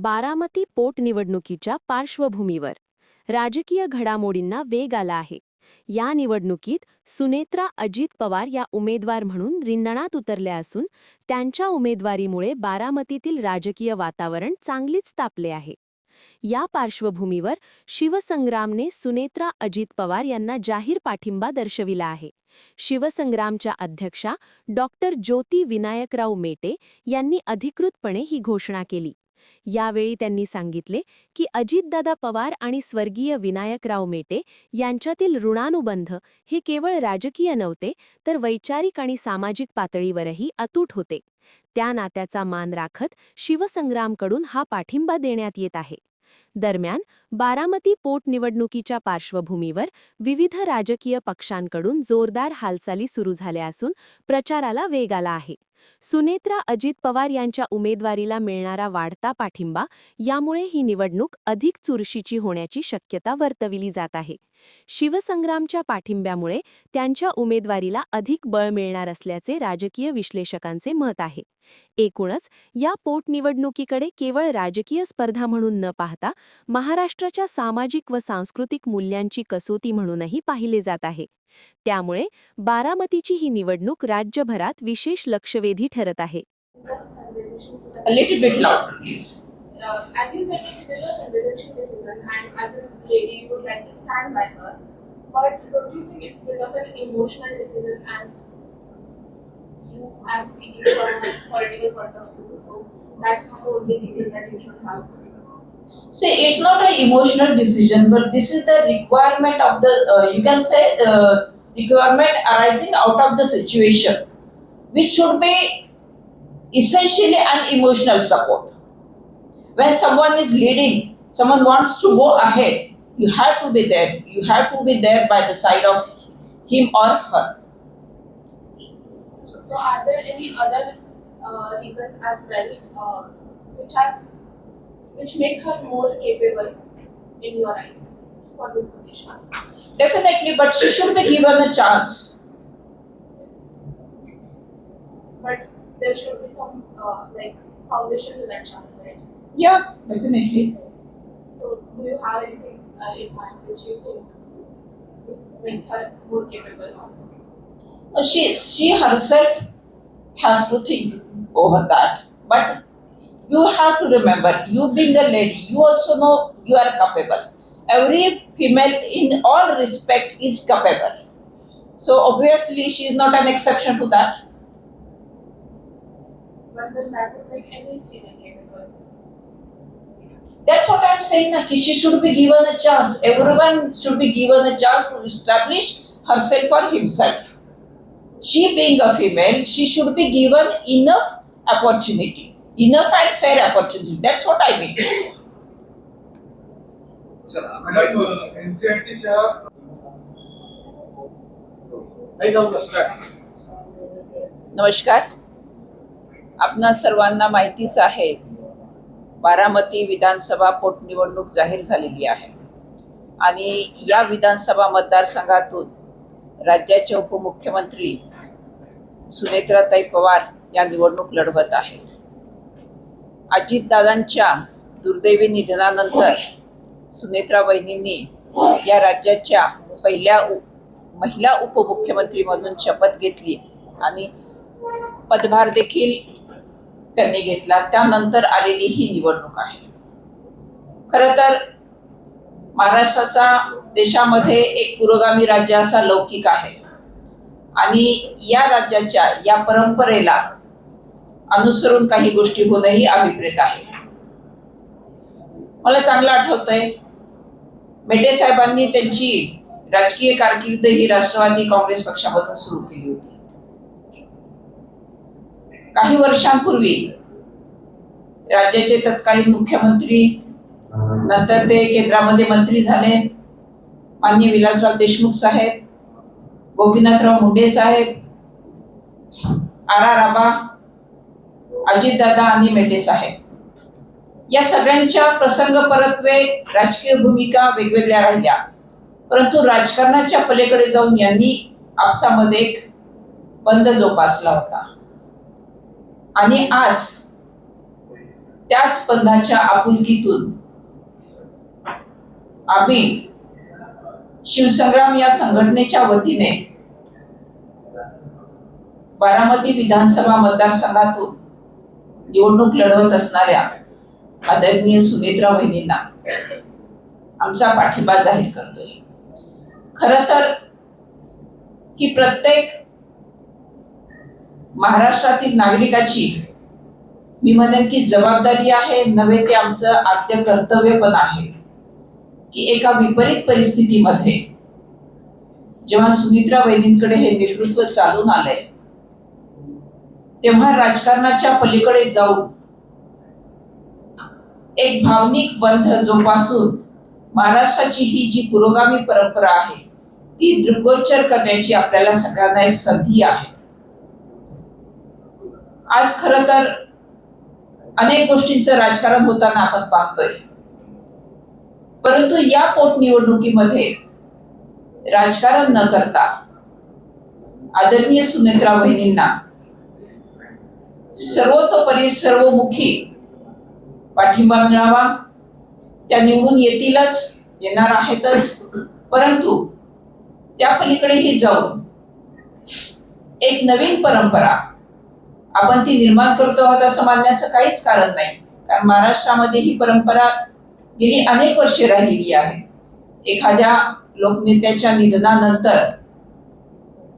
बारामती पोटनिवडणुकीच्या पार्श्वभूमीवर राजकीय घडामोडींना वेग आला आहे. या निवडणुकीत सुनेत्रा अजित पवार या उमेदवार म्हणून रिंगणात उतरल्या असून त्यांच्या उमेदवारीमुळे बारामतीतील राजकीय वातावरण चांगलीच तापले आहे. या पार्श्वभूमीवर शिवसंग्रामने सुनेत्रा अजित पवार यांना जाहीर पाठिंबा दर्शविला आहे. शिवसंग्रामच्या अध्यक्षा डॉक्टर ज्योती विनायकराव मेटे यांनी अधिकृतपणे ही घोषणा केली. यावेळी त्यांनी सांगितले की अजितदादा पवार आणि स्वर्गीय विनायकराव मेटे यांच्यातील ऋणानुबंध हे केवळ राजकीय नव्हते, तर वैचारिक आणि सामाजिक पातळीवरही अतूट होते. त्या नात्याचा मान राखत शिवसंग्रामकडून हा पाठिंबा देण्यात येत आहे. दरम्यान बारामती पोटनिवडणुकीच्या पार्श्वभूमीवर विविध राजकीय पक्षांकडून जोरदार हालचाली सुरू झाल्या असून प्रचाराला वेग आला आहे. सुनेत्रा अजित पवार यांच्या उमेदवारीला मिळणारा वाढता पाठिंबा यामुळे ही निवडणूक अधिक चुरशीची होण्याची शक्यता वर्तविली जात आहे. शिवसंग्रामच्या पाठिंब्यामुळे त्यांच्या उमेदवारीला अधिक बळ मिळणार असल्याचे राजकीय विश्लेषकांचे मत आहे. एकूणच या पोटनिवडणुकीकडे केवळ राजकीय स्पर्धा म्हणून न पाहता महाराष्ट्राच्या सामाजिक व सांस्कृतिक मूल्यांची कसोटी म्हणूनही पाहिले जात आहे. त्यामुळे बारामतीची ही निवडणूक राज्यभरात विशेष लक्षवेधी ठरत आहे. A little bit louder, please. As you said, this is a consideration decision, and as a lady, you would like to stand by her. But don't you think it's bit of an emotional decision, and you are speaking from a political point of view, so that's the only reason that you should have. See, it's not an emotional decision, but this is the requirement of the, you can say, requirement arising out of the situation, which should be essentially an emotional support. When someone is leading, someone wants to go ahead, you have to be there. You have to be there by the side of him or her. So are there any other reasons as well, which make her more capable in your eyes for this position? Definitely, but she should be given a chance. But there should be some like foundation to that chance, right? Yeah, definitely. So do you have anything in mind which you think makes her more capable of this? No, she herself has to think over that. But you have to remember, you being a lady, you also know you are capable. Every female in all respect is capable. So obviously she is not an exception to that. But then that would make any female capable. That's what I'm saying. She should be given a chance. Everyone should be given a chance to establish herself or himself. She being a female, she should be given enough opportunity. Enough and fair opportunity. That's what I mean. NCERTच्या नमस्कार. आपणा सर्वांना माहितीच आहे, बारामती विधानसभा पोटनिवडणूक जाहीर झालेली आहे आणि या विधानसभा मतदारसंघातून राज्याचे उपमुख्यमंत्री सुनेत्राताई पवार या निवडणूक लढवत आहेत. अजितदादांच्या दुर्दैवी निधनानंतर सुनेत्रा बहिणींनी या राज्याच्या पहिल्या महिला उपमुख्यमंत्री म्हणून शपथ घेतली आणि पदभार देखील त्यांनी घेतला. त्यानंतर आलेली ही निवडणूक आहे. खरं तर महाराष्ट्राचा देशामध्ये एक पुरोगामी राज्य असा लौकिक आहे आणि या राज्याच्या या परंपरेला अनुसरून काही गोष्टी होणंही अभिप्रेत आहे. मला चांगलं आठवतंय, मेटे साहेबांनी त्यांची राजकीय कारकीर्द ही राष्ट्रवादी काँग्रेस पक्षामधून सुरू केली होती. काही वर्षांपूर्वी राज्याचे तत्कालीन मुख्यमंत्री, नंतर ते केंद्रामध्ये मंत्री झाले, माननीय विलासराव देशमुख साहेब, गोपीनाथराव मुंडे साहेब, आर आबा, अजितदादा आणि मेटे साहेब या सगळ्यांच्या प्रसंग परत्वे राजकीय भूमिका वेगवेगळ्या राहिल्या, परंतु राजकारणाच्या पलीकडे जाऊन यांनी आपसामध्ये एक बंद जोपासला होता. आणि आज त्याच बंधाच्या आपुलकीतून आम्ही शिवसंग्राम या संघटनेच्या वतीने बारामती विधानसभा मतदारसंघातून निवडणूक लढवत असणाऱ्या आदरणीय सुनेत्रा वहिनींना आमचा पाठिंबा जाहीर करतोय. खरं तर ही प्रत्येक महाराष्ट्रातील नागरिकाची मी म्हणेन की जबाबदारी आहे, नव्हे ते आमचं आद्य कर्तव्य पण आहे की एका विपरीत परिस्थितीमध्ये जेव्हा सुनेत्रा वहिनींकडे हे नेतृत्व चालून आलंय तेव्हा राजकारणाच्या पलीकडे जाऊन एक भावनिक बंध जोपासून महाराष्ट्राची ही जी पुरोगामी परंपरा आहे ती दृग्गोचर करण्याची आपल्याला सगळ्यांना एक संधी आहे. आज खरं तर अनेक गोष्टींचं राजकारण होताना आपण पाहतोय, परंतु या पोटनिवडणुकीमध्ये राजकारण न करता आदरणीय सुनेत्रा वहिनींना सर्वतोपरी सर्वमुखी पाठिंबा मिळावा. त्या निवडून येतीलच, येणार आहेतच, परंतु त्या पलीकडेही जाऊन एक नवीन परंपरा आपण ती निर्माण करतो आहोत असं मानण्याचं काहीच कारण नाही. कारण महाराष्ट्रामध्ये ही परंपरा गेली अनेक वर्षे राहिलेली आहे. एखाद्या लोकनेत्याच्या निधनानंतर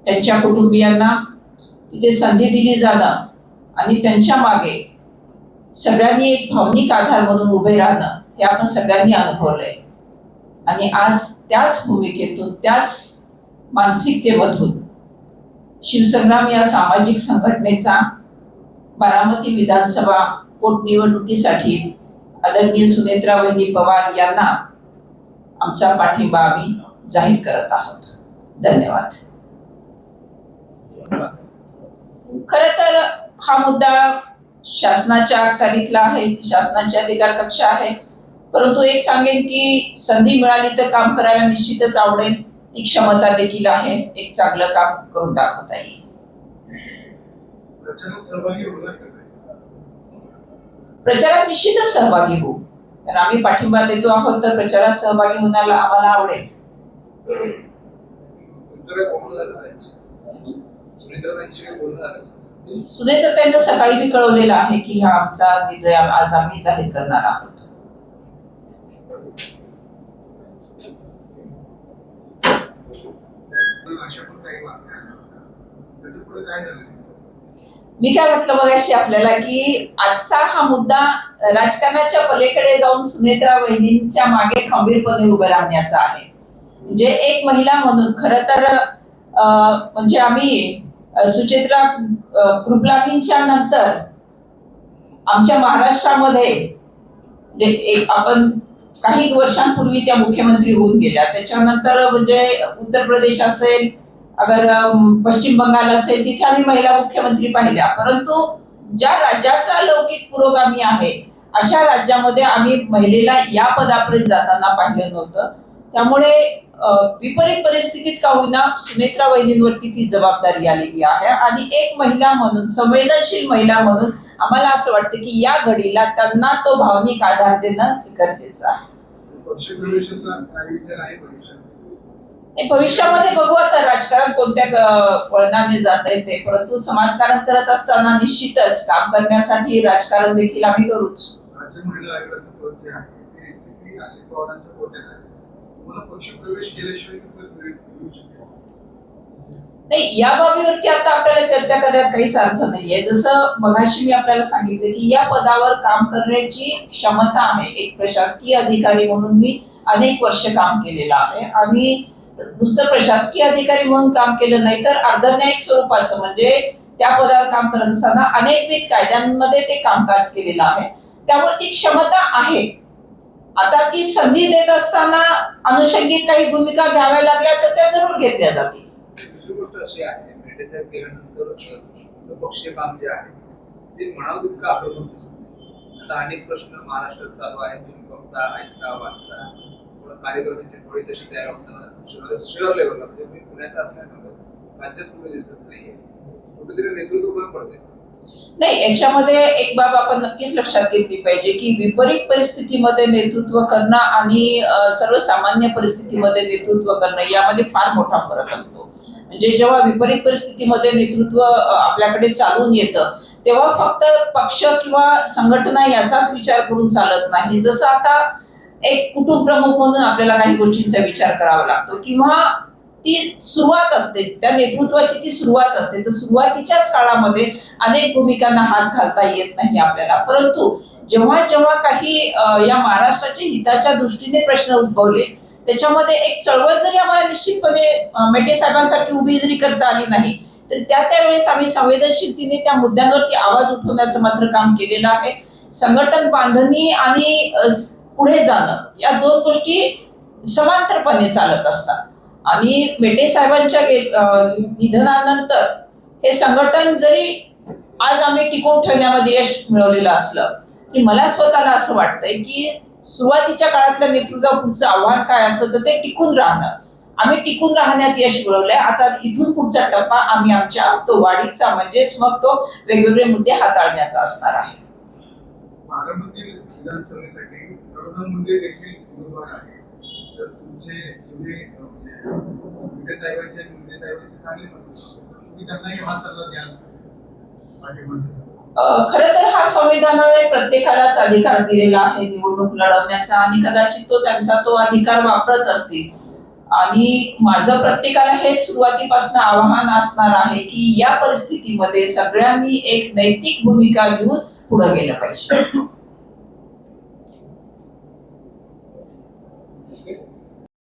त्यांच्या कुटुंबियांना तिथे संधी दिली जाणं आणि त्यांच्या मागे सगळ्यांनी एक भावनिक आधार म्हणून उभे राहणं हे आपण सगळ्यांनी अनुभवलंय. आणि आज त्याच भूमिकेतून, त्याच मानसिकतेमधून शिवसंग्राम या सामाजिक संघटनेचा बारामती विधानसभा पोटनिवडणुकीसाठी आदरणीय सुनेत्रा वहिनी पवार यांना आमचा पाठिंबा आम्ही जाहीर करत आहोत. धन्यवाद. खरं तर हा मुद्दा शासनाच्या अखत्यारीतला आहे, शासनाची अधिकार कक्षा आहे, परंतु एक सांगेन की संधी मिळाली तर काम करायला निश्चितच आवडेल. ती क्षमता देखील आहे, एक चांगलं काम करून दाखवता येईल. प्रचारात निश्चितच सहभागी होऊ, कारण आम्ही पाठिंबा देतो आहोत, तर प्रचारात सहभागी होण्याला आम्हाला आवडेल. सुनेत्रा त्यांना सकाळी मी कळवलेलं आहे की हा आमचा निर्णय आज आम्ही जाहीर करणार आहोत. मी काय म्हटलं मगाशी आपल्याला की आजचा हा मुद्दा राजकारणाच्या पलीकडे जाऊन सुनेत्रा वहिनींच्या मागे खंबीरपणे उभं राहण्याचा आहे. म्हणजे एक महिला म्हणून खरं तर म्हणजे आम्ही सुचित्रा कृपलानींच्या नंतर आमच्या महाराष्ट्रामध्ये एक आपण काही वर्षांपूर्वी त्या मुख्यमंत्री होऊन गेल्या. त्याच्यानंतर म्हणजे उत्तर प्रदेश असेल, अगर पश्चिम बंगाल असेल, तिथे आम्ही महिला मुख्यमंत्री पाहिल्या. परंतु ज्या राज्याचा लौकिक पुरोगामी आहे अशा राज्यामध्ये आम्ही महिलेला या पदापर्यंत जाताना पाहिलं नव्हतं. त्यामुळे विपरीत परिस्थितीत का होईना सुनेत्रा वहिनींवरती ती जबाबदारी आलेली आहे. आणि एक महिला म्हणून, संवेदनशील महिला म्हणून आम्हाला असं वाटतं की या घडीला त्यांना तो भावनिक आधार देणं गरजेचं आहे. भविष्यामध्ये बघू आता राजकारण कोणत्या वळणाने जात आहे ते, परंतु समाजकारण करत असताना निश्चितच काम करण्यासाठी राजकारण देखील आम्ही करूच. नाही, या बाबीवरती आता आपल्याला चर्चा करण्यात काहीच अर्थ नाहीये. जसं मगाशी मी आपल्याला सांगितलं की या पदावर काम करण्याची क्षमता आहे. एक प्रशासकीय अधिकारी म्हणून मी अनेक वर्ष काम केलेलं आहे. आणि नुसतं प्रशासकीय अधिकारी म्हणून काम केलं नाही तर अर्धन्यायिक स्वरूपाचं, म्हणजे त्या पदावर काम करत असताना अनेकविध कायद्यांमध्ये ते कामकाज केलेलं आहे. त्यामुळे ती क्षमता आहे. आता ती संधी देत असताना अनुषंगिक काही भूमिका घ्याव्या लागल्या तर त्या जरूर घेतल्या जातील. दुसरी गोष्ट अशी आहे, मेटेसाहेब केल्यानंतर पक्षीय काम जे आहे ते म्हणावं तितकं आक्रमक दिसत नाही. आता अनेक प्रश्न महाराष्ट्रात चालू आहेत, तुम्ही बघता, ऐकता, वाचता, कार्यकर्त्यांची थोडी तशी तयार होताना शहर लेवलला, म्हणजे मी पुण्याचं असं नाही सांगत, राज्यात कुठे दिसत नाहीये. कुठेतरी नेतृत्व पण पडते. नाही, याच्यामध्ये एक बाब आपण नक्कीच लक्षात घेतली पाहिजे की विपरीत परिस्थितीमध्ये नेतृत्व करणं आणि सर्वसामान्य परिस्थितीमध्ये नेतृत्व करणं यामध्ये फार मोठा फरक असतो. म्हणजे जेव्हा विपरीत परिस्थितीमध्ये नेतृत्व आपल्याकडे चालून येतं तेव्हा फक्त पक्ष किंवा संघटना याचाच विचार करून चालत नाही. जसं आता एक कुटुंब प्रमुख म्हणून आपल्याला काही गोष्टींचा विचार करावा लागतो किंवा ती सुरुवात असते, त्या नेतृत्वाची ती सुरुवात असते. तर सुरुवातीच्याच काळामध्ये अनेक भूमिकांना हात घालता येत नाही आपल्याला. परंतु जेव्हा जेव्हा काही या महाराष्ट्राच्या हिताच्या दृष्टीने प्रश्न उद्भवले त्याच्यामध्ये एक चळवळ जरी आम्हाला निश्चितपणे मेटे साहेबांसारखी उभी जरी करता आली नाही तर त्यावेळेस आम्ही संवेदनशीलतेने त्या मुद्द्यांवरती आवाज उठवण्याचं मात्र काम केलेलं आहे. संघटन बांधणी आणि पुढे जाणं या दोन गोष्टी समांतरपणे चालत असतात. आणि मेटे साहेबांच्या निधनानंतर हे संघटन जरी आज आम्ही टिकवून ठेवण्यामध्ये यश मिळवलेलं असलं तरी मला स्वतःला असं वाटतंय की सुरुवातीच्या काळातल्या नेतृत्वापुढचं आव्हान काय असतं तर ते टिकून राहणं. आम्ही टिकून राहण्यात यश मिळवलंय. आता इथून पुढचा टप्पा आम्ही आमच्या तो वाढीचा म्हणजेच मग तो वेगवेगळे मुद्दे हाताळण्याचा असणार आहे. बारामती विधानसभेसाठी करुणा मुंडे देखील उमेदवार आहे. तर तुमचे जुने मुंडे साहेबांचे चांगले समजून तुम्ही त्यांनाही हा सल्ला द्याल पाठिंबाचा? खरं तर हा संविधानाने प्रत्येकालाच अधिकार दिलेला आहे निवडणूक लढवण्याचा आणि कदाचित तो त्यांचा तो अधिकार वापरत असतील. आणि माझं प्रत्येकाला हेच सुरुवातीपासून आवाहन असणार आहे की या परिस्थितीमध्ये सगळ्यांनी एक नैतिक भूमिका घेऊन पुढे गेलं पाहिजे.